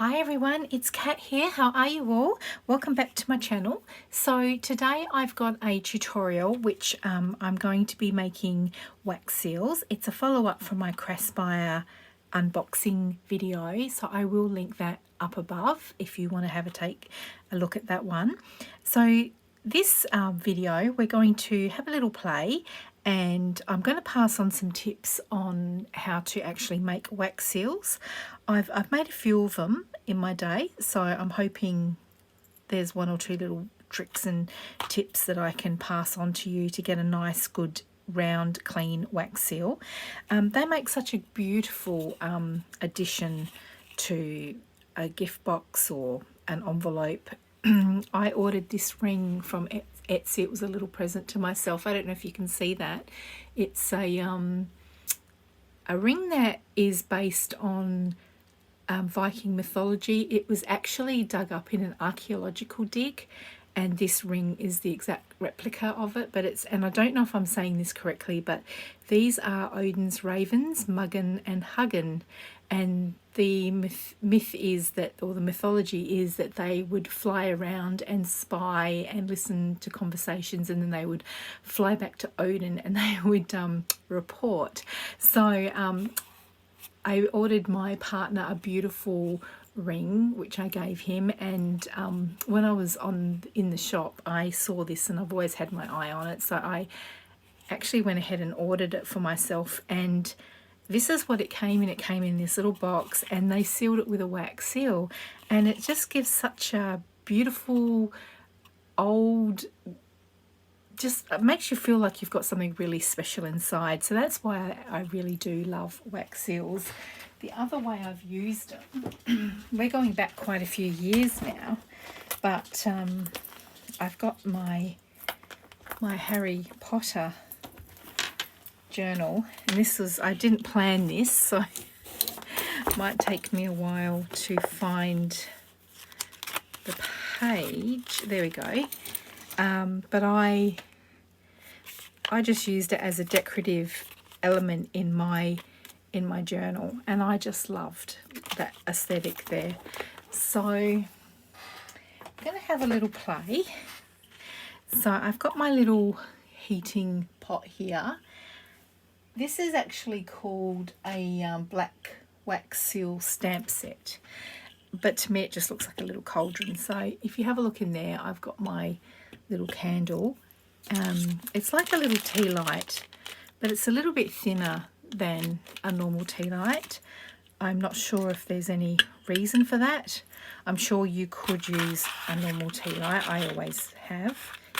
Hi everyone, it's Kat here. How are you all? Welcome back to my channel. So today I've got a tutorial which I'm going to be making wax seals. It's a follow-up from my Craspire unboxing video, so I will link that up above if you want to take a look at that one. So this video we're going to have a little play, and I'm going to pass on some tips on how to actually make wax seals. I've made a few of them in my day, so I'm hoping there's one or two little tricks and tips that I can pass on to you to get a nice, good, round, clean wax seal. They make such a beautiful addition to a gift box or an envelope. I ordered this ring from Etsy. It was a little present to myself. I don't know if you can see that. It's a ring that is based on Viking mythology. It was actually dug up in an archaeological dig, and this ring is the exact replica of it. But it's, and I don't know if I'm saying this correctly, but these are Odin's ravens, Muggen and Huggen, and the myth is that, or the mythology is that they would fly around and spy and listen to conversations, and then they would fly back to Odin and they would report. So I ordered my partner a beautiful ring which I gave him, and when I was in the shop I saw this, and I've always had my eye on it, so I actually went ahead and ordered it for myself. And this is what it came in. It came in this little box, and they sealed it with a wax seal, and it just gives such a beautiful old, just it makes you feel like you've got something really special inside. So that's why I really do love wax seals. The other way I've used them, we're going back quite a few years now, but I've got my Harry Potter journal, and this was, I didn't plan this, so it might take me a while to find the page. There we go. But I just used it as a decorative element in my journal, and I just loved that aesthetic there. So I'm going to have a little play. So I've got my little heating pot here. This is actually called a black wax seal stamp set, but to me it just looks like a little cauldron. So if you have a look in there, I've got my little candle. It's like a little tea light, but it's a little bit thinner than a normal tea light. I'm not sure if there's any reason for that. I'm sure you could use a normal tea light. I always have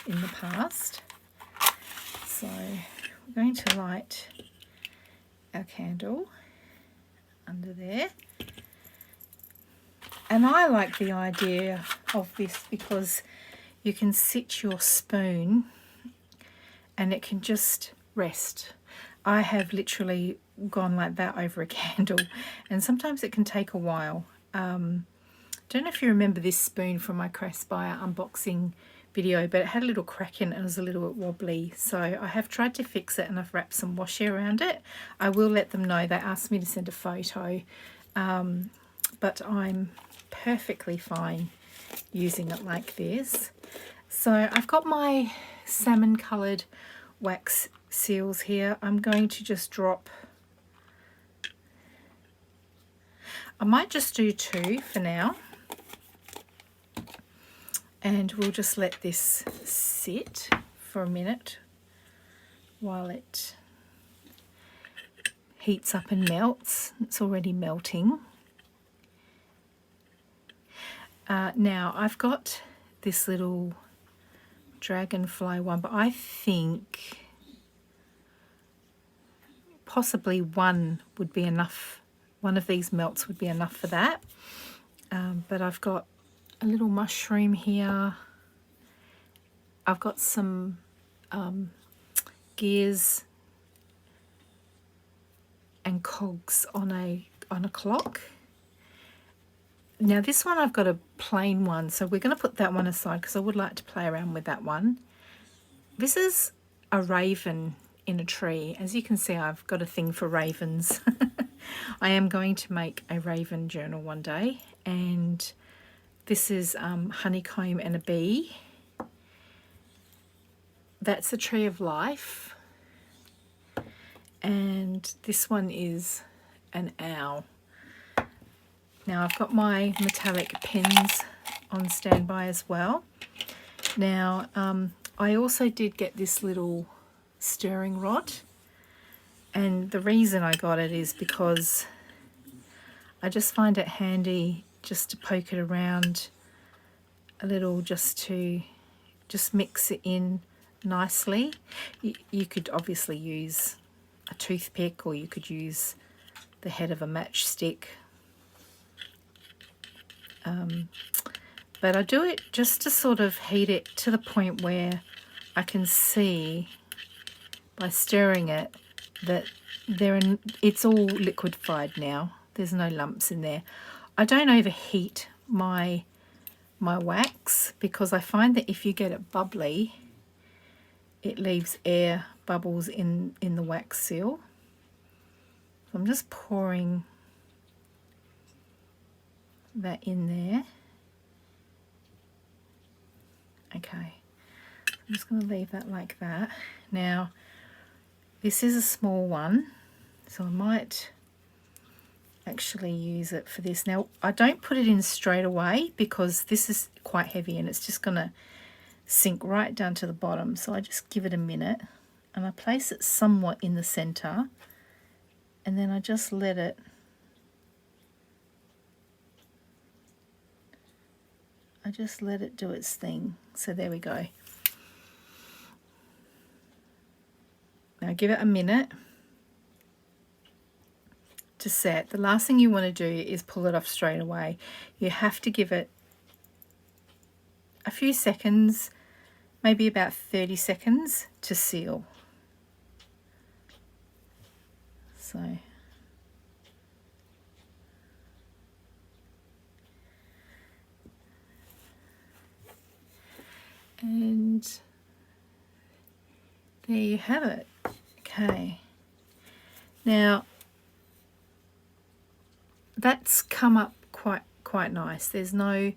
in the past. So we're going to light our candle under there. And I like the idea of this because you can sit your spoon and it can just rest. I have literally gone like that over a candle, and sometimes it can take a while. Don't know if you remember this spoon from my Craspire unboxing video, but it had a little crack in it and it was a little bit wobbly. So I have tried to fix it, and I've wrapped some washi around it. I will let them know. They asked me to send a photo, but I'm perfectly fine using it like this. So I've got my salmon coloured wax seals here. I'm going to just drop, I might just do 2 for now, and we'll just let this sit for a minute while it heats up and melts. It's already melting. Now I've got this little Dragonfly one, but I think possibly one would be enough. One of these melts would be enough for that. But I've got a little mushroom here. I've got some gears and cogs on a clock. Now this one I've got a plain one, so we're going to put that one aside because I would like to play around with that one. This is a raven in a tree. As you can see, I've got a thing for ravens. I am going to make a raven journal one day, and this is Honeycomb and a bee. That's the Tree of Life, and this one is an owl. Now I've got my metallic pens on standby as well. Now I also did get this little stirring rod, and the reason I got it is because I just find it handy just to poke it around a little, just to mix it in nicely. You could obviously use a toothpick, or you could use the head of a matchstick. But I do it just to sort of heat it to the point where I can see by stirring it that it's all liquefied now. There's no lumps in there. I don't overheat my wax, because I find that if you get it bubbly, it leaves air bubbles in the wax seal. So I'm just pouring that in there. Okay, I'm just going to leave that like that. Now, this is a small one, so I might actually use it for this. Now, I don't put it in straight away because this is quite heavy and it's just going to sink right down to the bottom. So I just give it a minute and I place it somewhat in the center, and then I just let it do its thing. So there we go. Now give it a minute to set. The last thing you want to do is pull it off straight away. You have to give it a few seconds, maybe about 30 seconds to seal. So and there you have it. Okay, now that's come up quite nice. There's no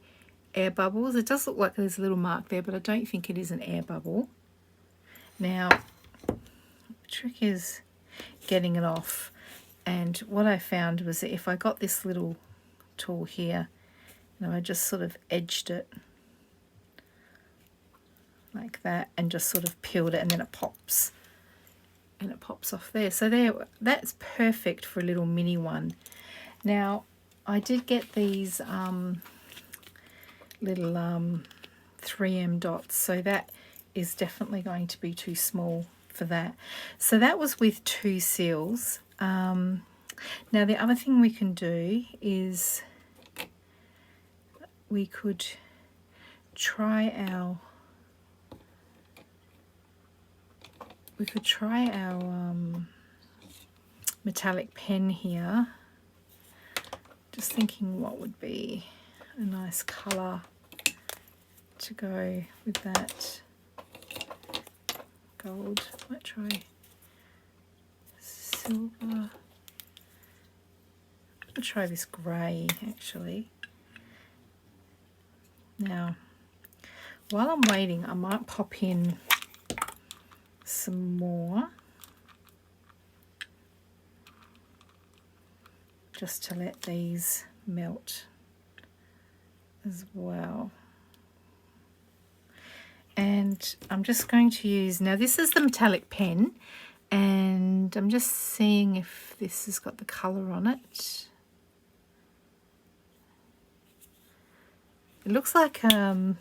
air bubbles. It does look like there's a little mark there, but I don't think it is an air bubble. Now the trick is getting it off, and what I found was that if I got this little tool here, I just sort of edged it like that and just sort of peeled it, and then it pops, and it pops off there. So there, that's perfect for a little mini one. Now I did get these little 3M dots, so that is definitely going to be too small for that. So that was with 2 seals. Now the other thing we can do is we could try our metallic pen here. Just thinking what would be a nice colour to go with that. Gold. Might try silver. I'm going to try this grey actually. Now, while I'm waiting, I might pop in some more, just to let these melt as well. And I'm just going to use, now this is the metallic pen, and I'm just seeing if this has got the colour on it. It looks like a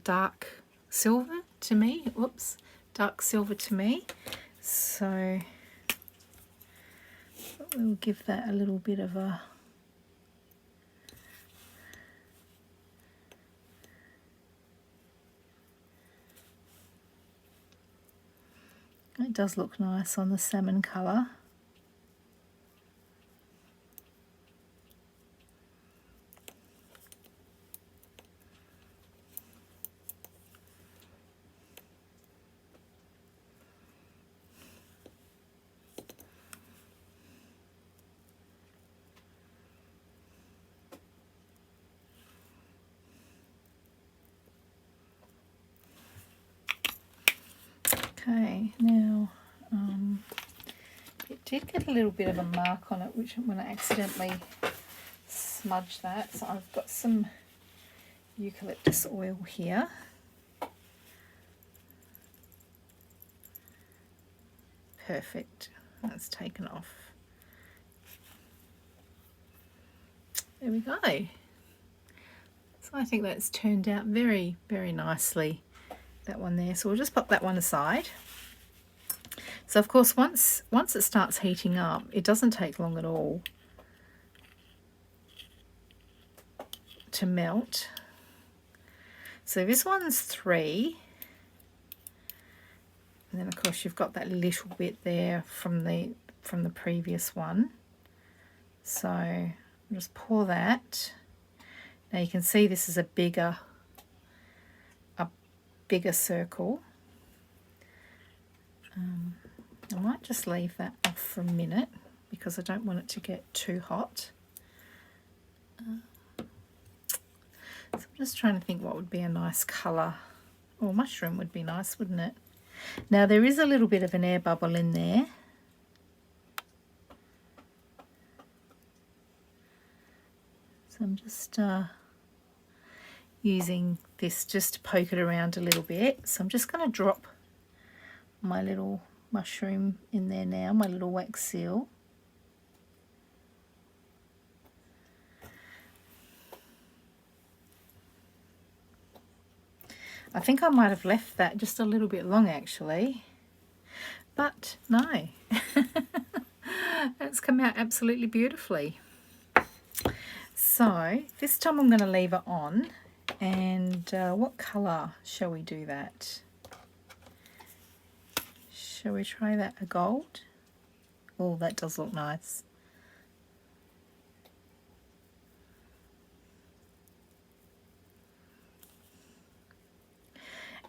dark silver to me. Whoops, dark silver to me. So we'll give that a little bit of a it does look nice on the salmon colour. Okay, now it did get a little bit of a mark on it, which I'm going to accidentally smudge that. So I've got some eucalyptus oil here. Perfect. That's taken off. There we go. So I think that's turned out very, very nicely, that one there. So we'll just pop that one aside. So of course, once it starts heating up, it doesn't take long at all to melt. So this one's 3. And then of course you've got that little bit there from the previous one. So I'll just pour that. Now you can see this is a bigger circle. I might just leave that off for a minute because I don't want it to get too hot. So I'm just trying to think what would be a nice colour. Oh, mushroom would be nice, wouldn't it? Now there is a little bit of an air bubble in there. So I'm just using this just to poke it around a little bit. So I'm just going to drop my little mushroom in there now, my little wax seal. I think I might have left that just a little bit long actually, but no, it's come out absolutely beautifully. So this time I'm going to leave it on, and what colour shall we do that? Shall we try that, a gold? Oh, that does look nice.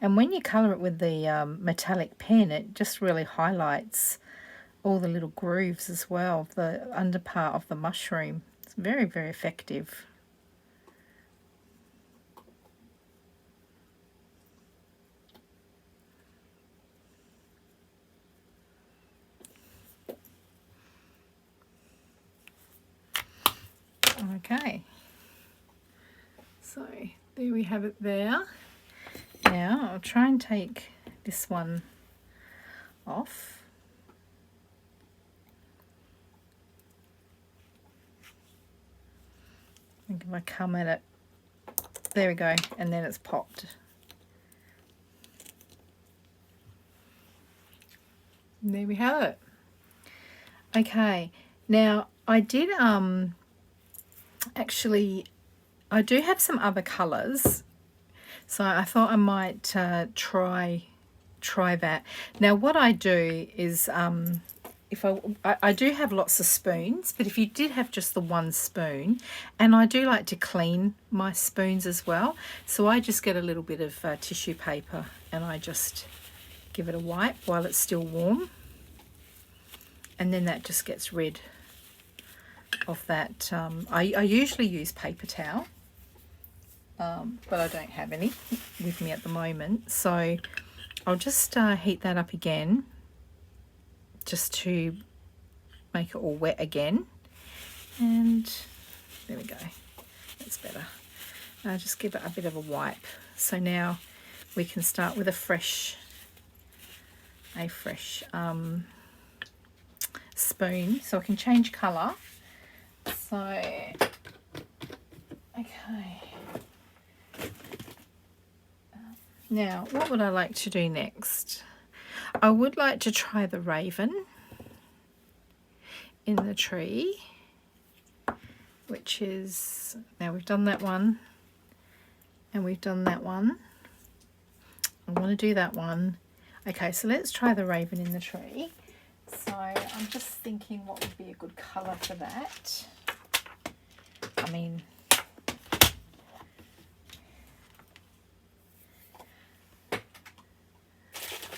And when you colour it with the metallic pen, it just really highlights all the little grooves as well, the under part of the mushroom. It's very, very effective. Okay, so there we have it there. Now I'll try and take this one off. I think if I come at it, there we go, and then it's popped. And there we have it. Okay, now I did actually, I do have some other colours, so I thought I might try that. Now what I do is if I do have lots of spoons, but if you did have just the one spoon, and I do like to clean my spoons as well, so I just get a little bit of tissue paper and I just give it a wipe while it's still warm, and then that just gets rid of that. I usually use paper towel, but I don't have any with me at the moment, so I'll just heat that up again just to make it all wet again, and there we go, that's better. I'll just give it a bit of a wipe. So now we can start with a fresh spoon, so I can change colour. So okay, now what would I like to do next? I would like to try the raven in the tree, which is, now we've done that one and we've done that one. I want to do that one. Okay, so let's try the raven in the tree. So I'm just thinking what would be a good colour for that. I mean,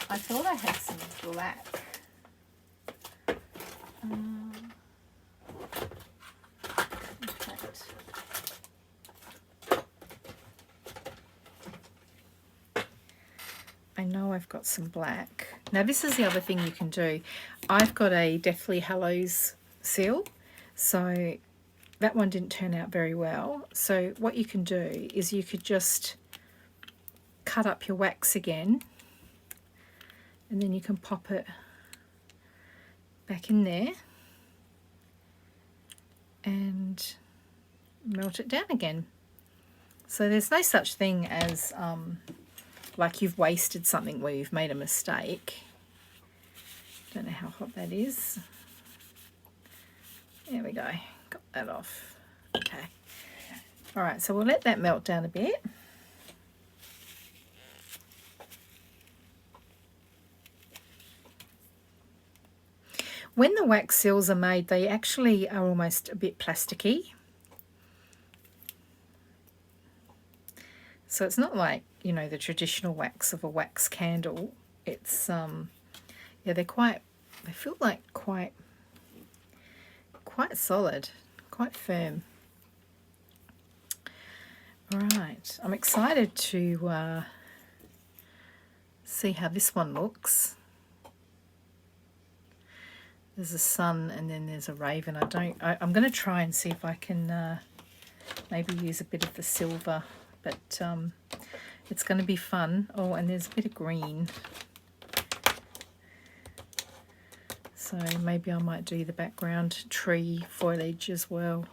I thought I had some black. In fact, I know I've got some black. Now this is the other thing you can do. I've got a Deathly Hallows seal, so that one didn't turn out very well. So what you can do is you could just cut up your wax again, and then you can pop it back in there and melt it down again. So there's no such thing as like you've wasted something where you've made a mistake. Don't know how hot that is. There we go, got that off. Okay, all right, so we'll let that melt down a bit. When the wax seals are made, they actually are almost a bit plasticky. So it's not like, you know, the traditional wax of a wax candle. It's yeah, they feel like quite solid, quite firm. All right, I'm excited to see how this one looks. There's a sun and then there's a raven. I'm going to try and see if I can maybe use a bit of the silver, but it's going to be fun. Oh, and there's a bit of green. So maybe I might do the background tree foliage as well.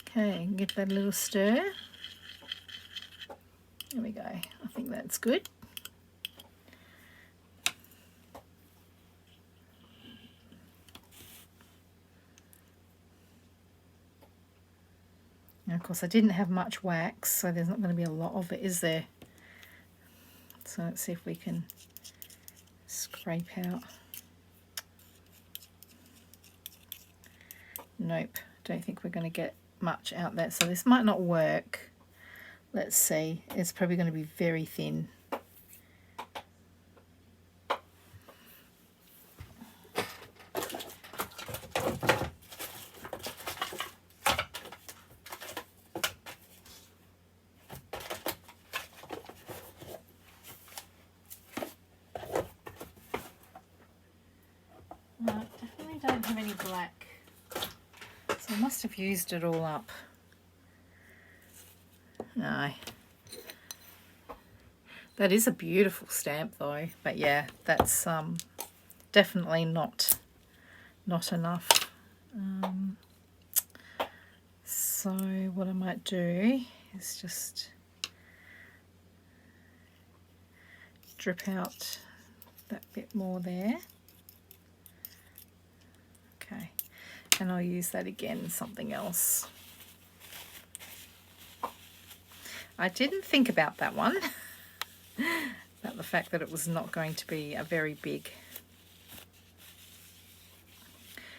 Okay, give that a little stir. There we go. I think that's good. Now, of course, I didn't have much wax, so there's not going to be a lot of it, is there? So let's see if we can scrape out. Nope, don't think we're going to get much out there. So this might not work. Let's see, it's probably going to be very thin. No, definitely don't have any black. So I must have used it all up. No. That is a beautiful stamp though, but yeah, that's definitely not enough. So what I might do is just drip out that bit more there. Okay, and I'll use that again in something else. I didn't think about that one, about the fact that it was not going to be a very big.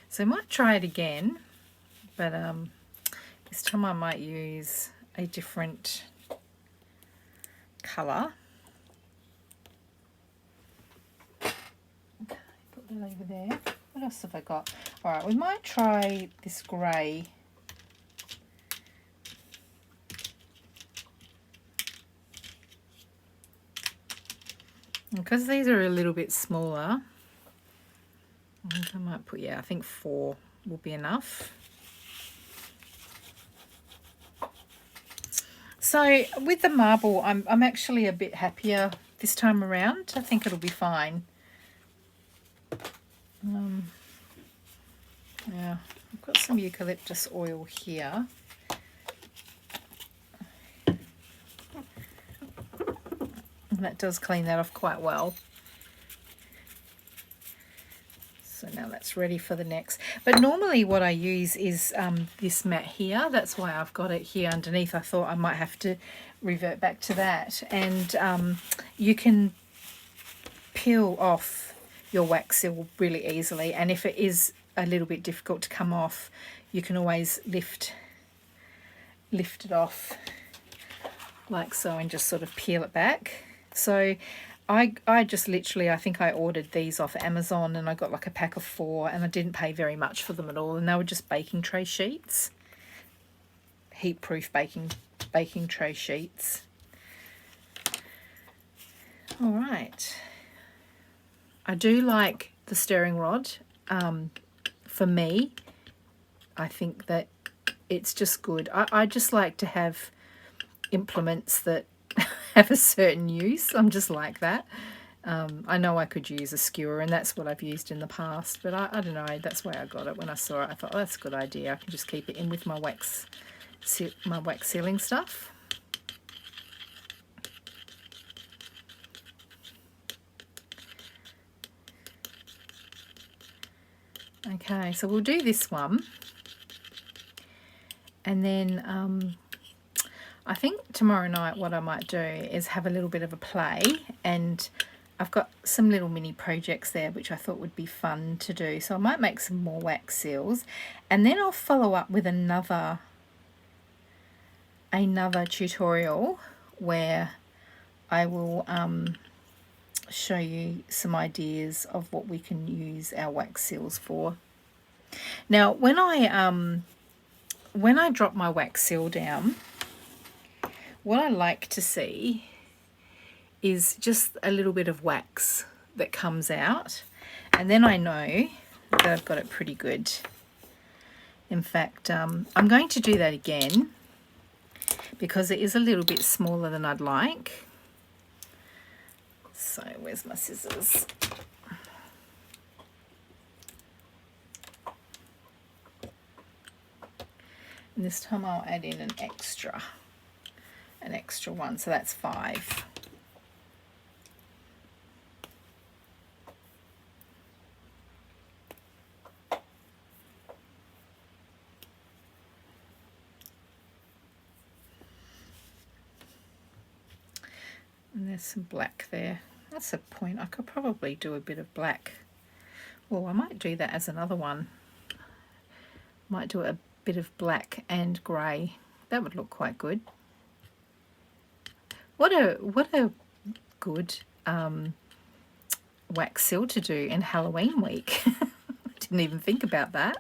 So I might try it again, but this time I might use a different colour. Okay, put that over there. What else have I got? All right, we might try this grey. Because these are a little bit smaller, I think I might put, yeah, I think 4 will be enough. So with the marble, I'm actually a bit happier this time around. I think it'll be fine. Yeah, I've got some eucalyptus oil here. And that does clean that off quite well. So now that's ready for the next. But normally what I use is this mat here. That's why I've got it here underneath. I thought I might have to revert back to that. And you can peel off your wax seal really easily. And if it is a little bit difficult to come off, you can always lift it off like so and just sort of peel it back. So I just literally, I think I ordered these off Amazon and I got like a pack of 4 and I didn't pay very much for them at all, and they were just baking tray sheets. heat-proof baking tray sheets. All right. I do like the stirring rod. For me, I think that it's just good. I just like to have implements that have a certain use. I'm just like that. I know I could use a skewer, and that's what I've used in the past, but I don't know, that's where I got it. When I saw it, I thought, oh, that's a good idea. I can just keep it in with my wax sealing stuff. Okay, so we'll do this one, and then I think tomorrow night what I might do is have a little bit of a play, and I've got some little mini projects there which I thought would be fun to do. So I might make some more wax seals, and then I'll follow up with another tutorial where I will show you some ideas of what we can use our wax seals for. Now, when I drop my wax seal down, what I like to see is just a little bit of wax that comes out, and then I know that I've got it pretty good. In fact, I'm going to do that again because it is a little bit smaller than I'd like. So where's my scissors? And this time I'll add in an extra one, so that's 5. And there's some black there. That's a point. I could probably do a bit of black. Well, I might do that as another one. Might do a bit of black and grey. That would look quite good. What a good wax seal to do in Halloween week. I didn't even think about that.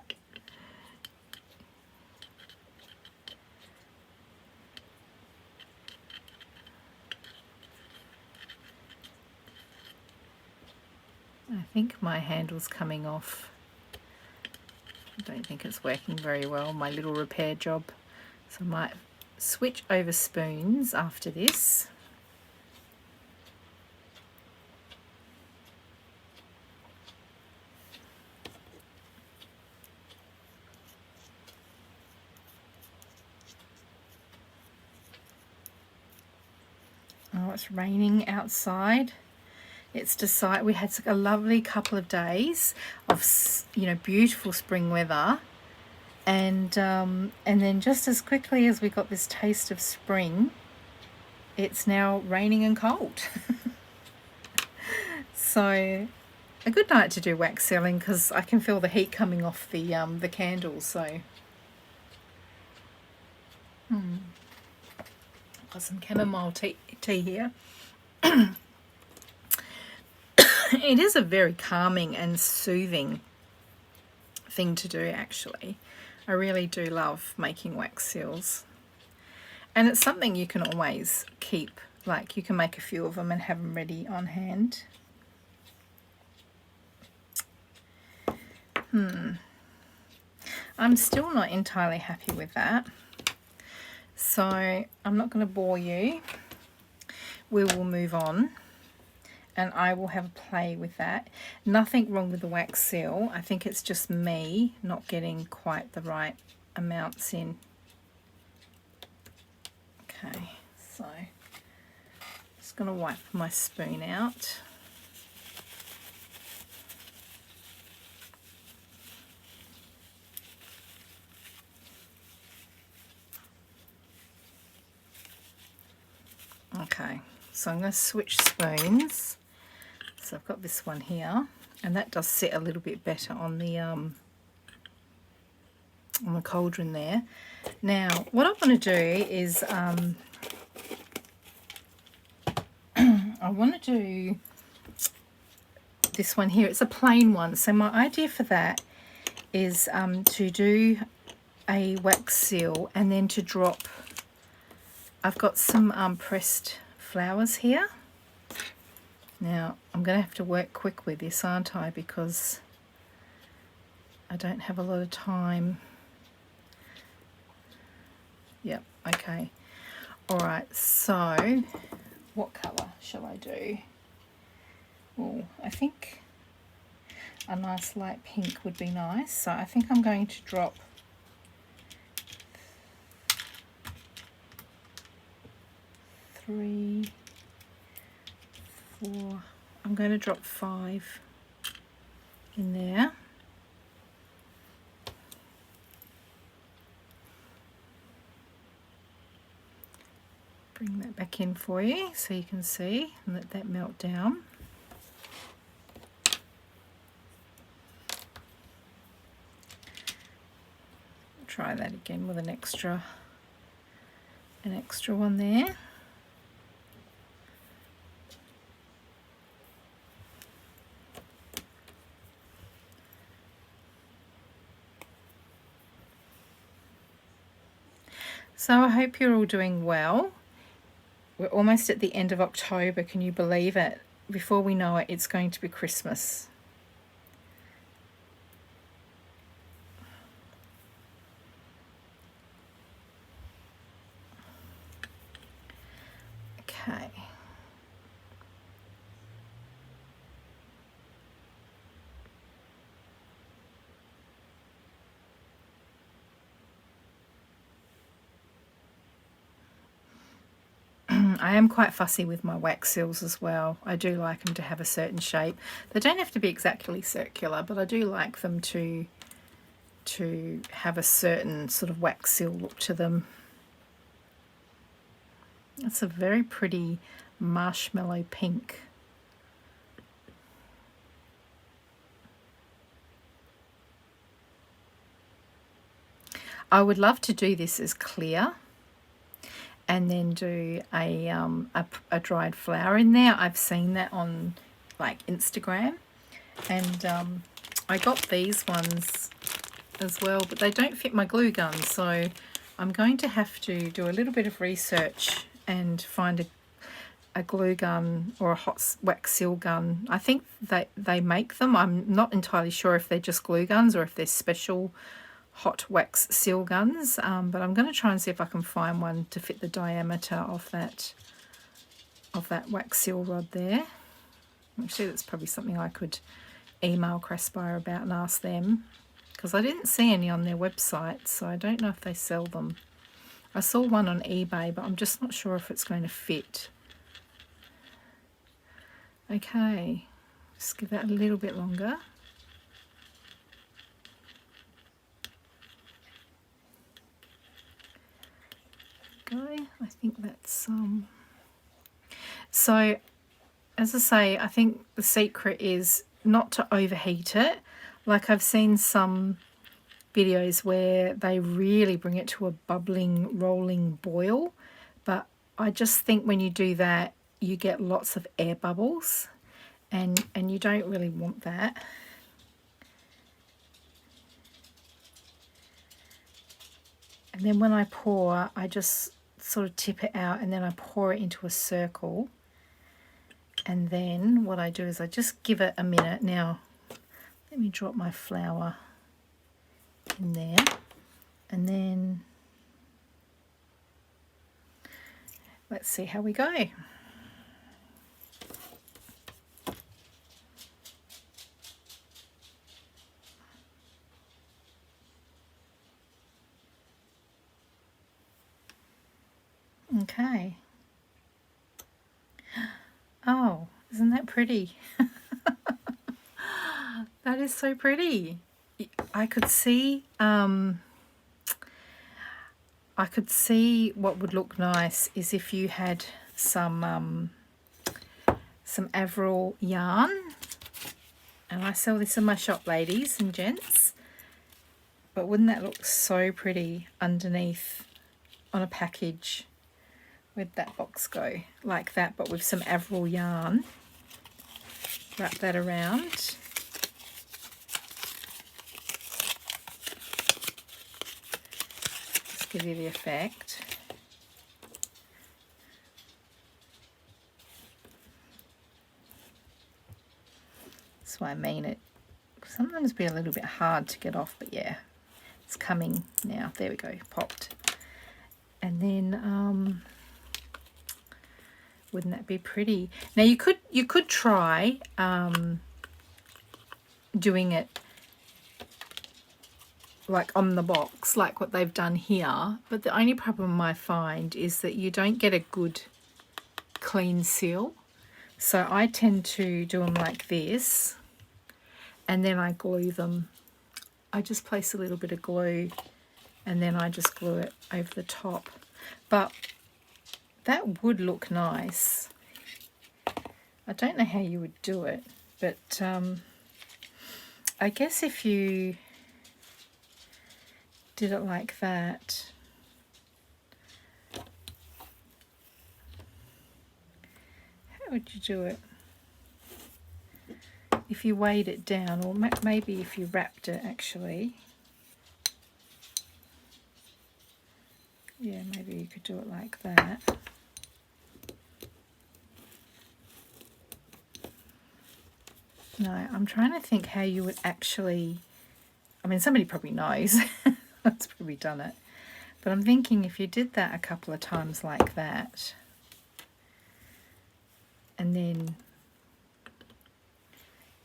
I think my handle's coming off. I don't think it's working very well, my little repair job. So I might switch over spoons after this. Oh, it's raining outside. It's we had a lovely couple of days of, you know, beautiful spring weather, and then just as quickly as we got this taste of spring, it's now raining and cold. So a good night to do wax sealing because I can feel the heat coming off the candles. So got some chamomile tea here. It is a very calming and soothing thing to do, actually. I really do love making wax seals. And it's something you can always keep. Like, you can make a few of them and have them ready on hand. I'm still not entirely happy with that. So I'm not going to bore you. We will move on, and I will have a play with that. Nothing wrong with the wax seal. I think it's just me not getting quite the right amounts in. Okay, so just going to wipe my spoon out. Okay, so I'm going to switch spoons. So I've got this one here, and that does sit a little bit better on the cauldron there. Now, what I want to do is I want to do this one here. It's a plain one. So my idea for that is to do a wax seal and then to drop, I've got some pressed flowers here. Now I'm going to have to work quick with this, aren't I, because I don't have a lot of time. Yep, okay. Alright, so what colour shall I do? Oh, I think a nice light pink would be nice. So I think I'm going to drop three, four, I'm going to drop 5 in there. Bring that back in for you so you can see and let that melt down. Try that again with an extra one there. So I hope you're all doing well. We're almost at the end of October, can you believe it? Before we know it, it's going to be Christmas. Okay. I am quite fussy with my wax seals as well. I do like them to have a certain shape. They don't have to be exactly circular, but I do like them to have a certain sort of wax seal look to them. It's a very pretty marshmallow pink. I would love to do this as clear and then do a dried flower in there. I've seen that on like Instagram, and I got these ones as well, but they don't fit my glue gun, so I'm going to have to do a little bit of research and find a glue gun or a hot wax seal gun. I think they make them. I'm not entirely sure if they're just glue guns or if they're special hot wax seal guns, but I'm going to try and see if I can find one to fit the diameter of that wax seal rod there. Actually, that's probably something I could email Craspire about and ask them, because I didn't see any on their website, so I don't know if they sell them. I saw one on eBay, but I'm just not sure if it's going to fit. Okay, just give that a little bit longer. Go. I think that's so as I say, I think the secret is not to overheat it. Like I've seen some videos where they really bring it to a bubbling, rolling boil, but I just think when you do that you get lots of air bubbles, and you don't really want that. And then when I pour, I just sort of tip it out and then I pour it into a circle. And then what I do is I just give it a minute. Now, let me drop my flower in there. And then let's see how we go. Okay. Oh, isn't that pretty? That is so pretty. I could see what would look nice is if you had some Avril yarn, and I sell this in my shop, ladies and gents. But wouldn't that look so pretty underneath on a package? Where'd that box go? Like that, but with some Avril yarn. Wrap that around. give you the effect. That's why I mean it. Sometimes be a little bit hard to get off, but yeah, it's coming now. There we go, popped. And then wouldn't that be pretty? Now you could try doing it like on the box, like what they've done here, but the only problem I find is that you don't get a good clean seal. So I tend to do them like this, and then I glue them. I just place a little bit of glue and then I just glue it over the top. But that would look nice. I don't know how you would do it, but I guess if you did it like that, how would you do it? If you weighed it down, or maybe if you wrapped it actually. Yeah, maybe you could do it like that. No, I'm trying to think how you would actually, I mean, somebody probably knows. That's probably done it. But I'm thinking if you did that a couple of times like that, and then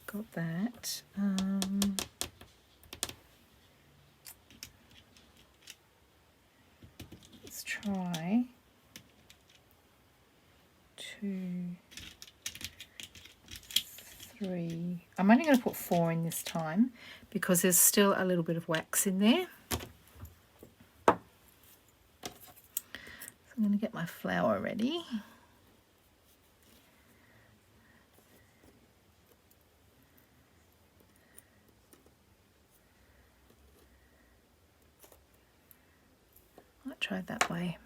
got that. Let's try 2, 3. I'm only going to put 4 in this time because there's still a little bit of wax in there. So I'm going to get my flour ready. I'll try it that way.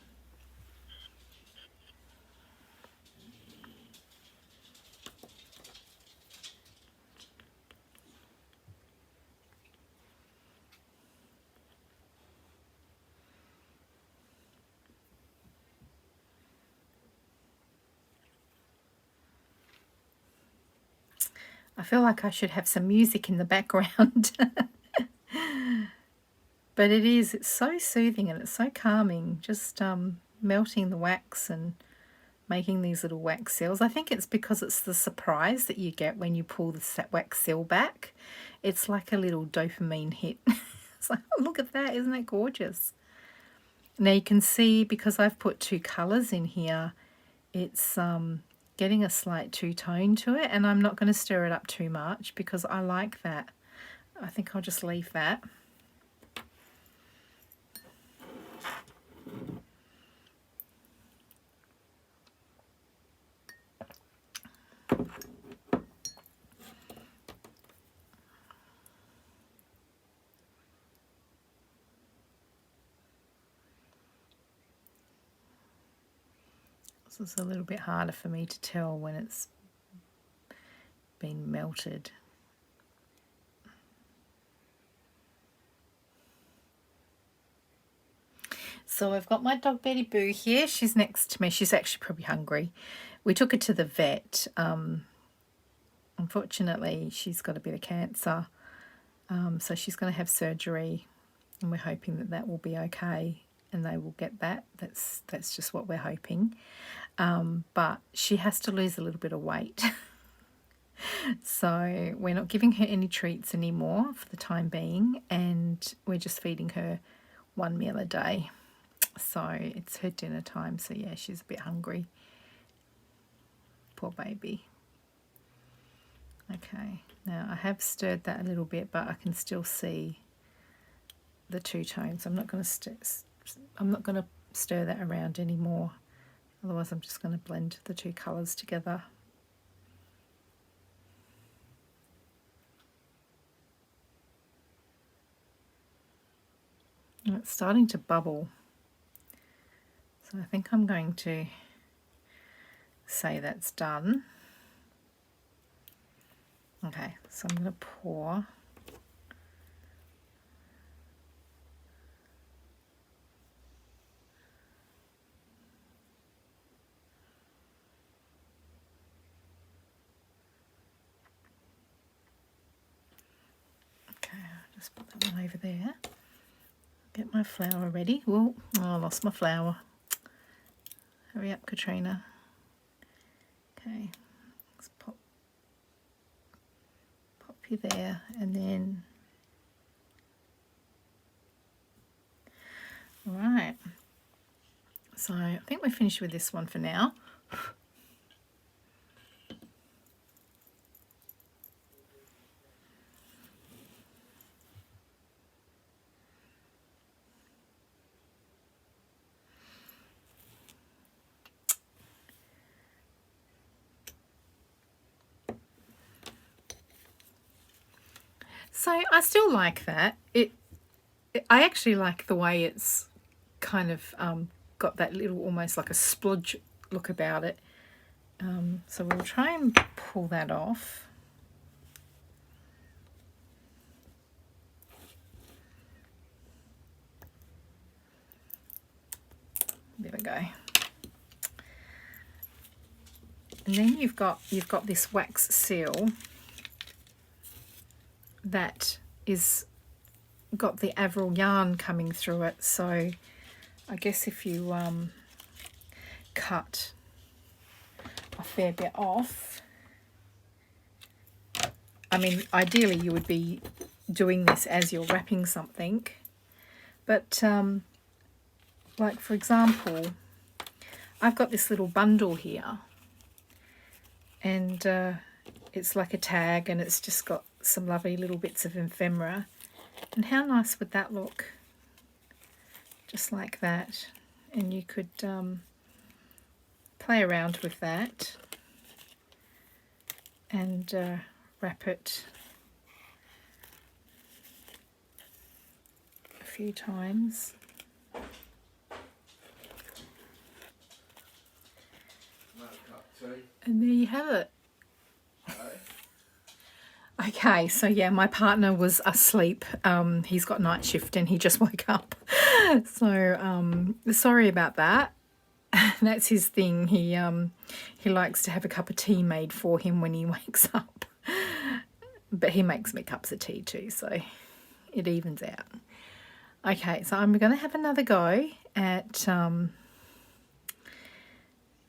I feel like I should have some music in the background. But it's so soothing and it's so calming, just melting the wax and making these little wax seals. I think it's because it's the surprise that you get when you pull the wax seal back. It's like a little dopamine hit. It's like, oh, look at that, isn't that gorgeous? Now you can see, because I've put 2 colours in here, it's getting a slight two-tone to it, and I'm not going to stir it up too much because I like that. I think I'll just leave that. So it's a little bit harder for me to tell when it's been melted. So I've got my dog Betty Boo here. She's next to me. She's actually probably hungry. We took her to the vet. Unfortunately, she's got a bit of cancer. So she's going to have surgery, and we're hoping that that will be okay and they will get that. That's just what we're hoping. But she has to lose a little bit of weight. So we're not giving her any treats anymore for the time being, and we're just feeding her 1 meal a day. So it's her dinner time, so yeah, she's a bit hungry. Poor baby. Okay, now I have stirred that a little bit, but I can still see the 2 tones. I'm not going to stir that around anymore. Otherwise I'm just going to blend the 2 colours together. And it's starting to bubble. So I think I'm going to say that's done. Okay, so I'm going to pour. just put that one over there. Get my flour ready. Whoa, oh, I lost my flour. Hurry up, Katrina. Okay, let's pop you there, and then all right. So I think we're finished with this one for now. So I still like that. I actually like the way it's kind of got that little, almost like a splodge look about it. So we'll try and pull that off. There we go. And then you've got this wax seal that is got the Avril yarn coming through it. So I guess if you cut a fair bit off, I mean, ideally you would be doing this as you're wrapping something, but like for example, I've got this little bundle here, and it's like a tag, and it's just got some lovely little bits of ephemera. And how nice would that look? Just like that. And you could play around with that and wrap it a few times. And there you have it. Okay, so yeah, my partner was asleep. He's got night shift and he just woke up. So sorry about that. That's his thing. He likes to have a cup of tea made for him when he wakes up. But he makes me cups of tea too, so it evens out. Okay, so I'm going to have another go at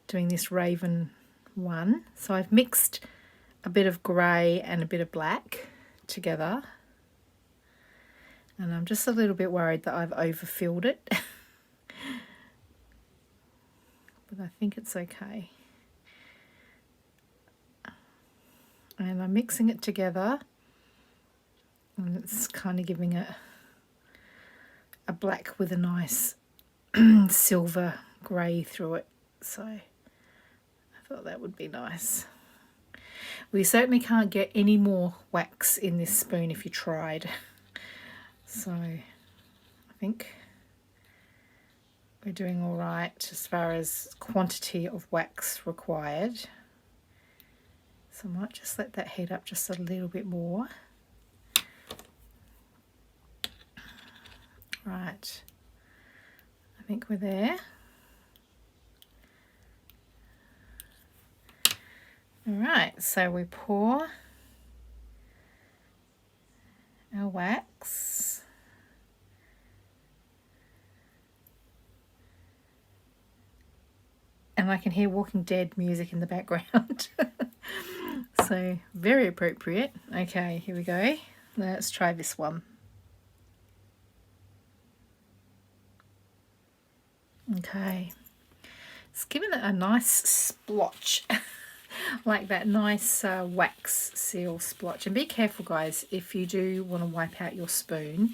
doing this raven one. So I've mixed a bit of grey and a bit of black together, and I'm just a little bit worried that I've overfilled it. But I think it's okay. And I'm mixing it together, and it's kind of giving it a black with a nice silver grey through it. So I thought that would be nice. We certainly can't get any more wax in this spoon if you tried. So I think we're doing all right as far as quantity of wax required. So I might just let that heat up just a little bit more. Right, I think we're there. All right, so we pour our wax. And I can hear Walking Dead music in the background. So very appropriate. Okay, here we go. Let's try this one. Okay, it's given it a nice splotch. Like that nice wax seal splotch. And be careful, guys, if you do want to wipe out your spoon,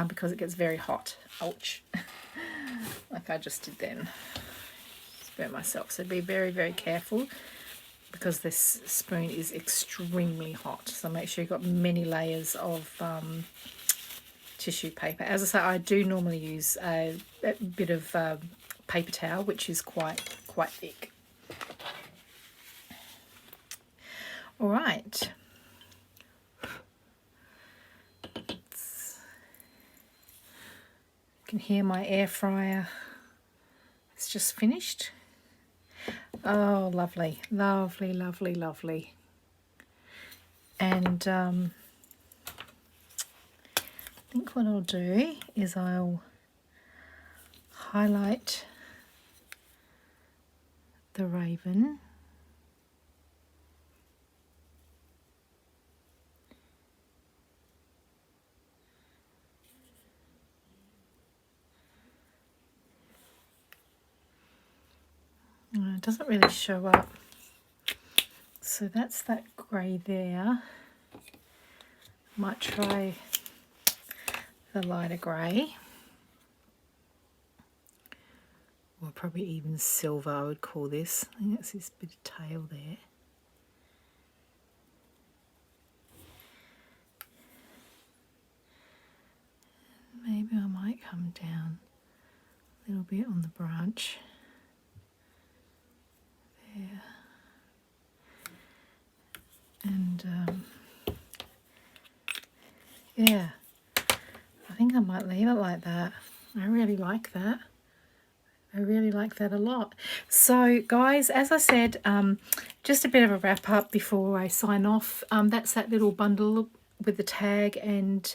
because it gets very hot. Ouch. Like I just did then. Just burnt myself. So be very, very careful, because this spoon is extremely hot. So make sure you've got many layers of tissue paper. As I say, I do normally use a bit of paper towel, which is quite thick. All right. You can hear my air fryer. It's just finished. Oh, lovely, lovely, lovely, lovely. And think what I'll do is I'll highlight the raven. It doesn't really show up. So that's that grey there. Might try the lighter grey. Or probably even silver, I would call this. I think that's this bit of tail there. Maybe I might come down a little bit on the branch. There. And yeah, I think I might leave it like that. I really like that. I really like that a lot. So guys, as I said, just a bit of a wrap up before I sign off. That's that little bundle with the tag and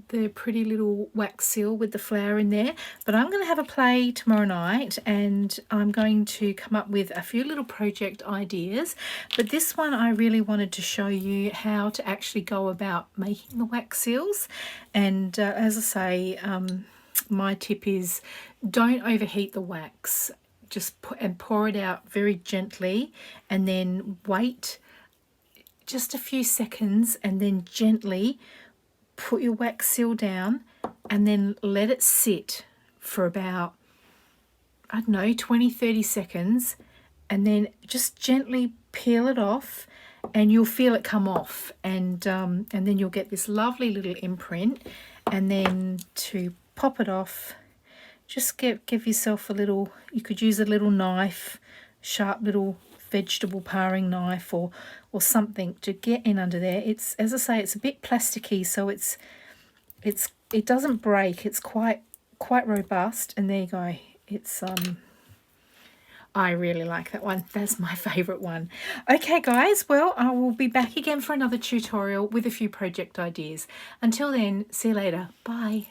the pretty little wax seal with the flower in there. But I'm going to have a play tomorrow night, and I'm going to come up with a few little project ideas. But this one I really wanted to show you how to actually go about making the wax seals. And as I say, my tip is don't overheat the wax. Just pour it out very gently, and then wait just a few seconds, and then gently put your wax seal down, and then let it sit for about, I don't know, 20-30 seconds, and then just gently peel it off, and you'll feel it come off, and then you'll get this lovely little imprint. And then to pop it off, just give yourself a little, you could use a little knife, sharp little vegetable paring knife or something to get in under there. It's, as I say, it's a bit plasticky, so it doesn't break. It's quite robust. And there you go. It's I really like that one. That's my favorite one. Okay guys, well, I will be back again for another tutorial with a few project ideas. Until then, see you later. Bye.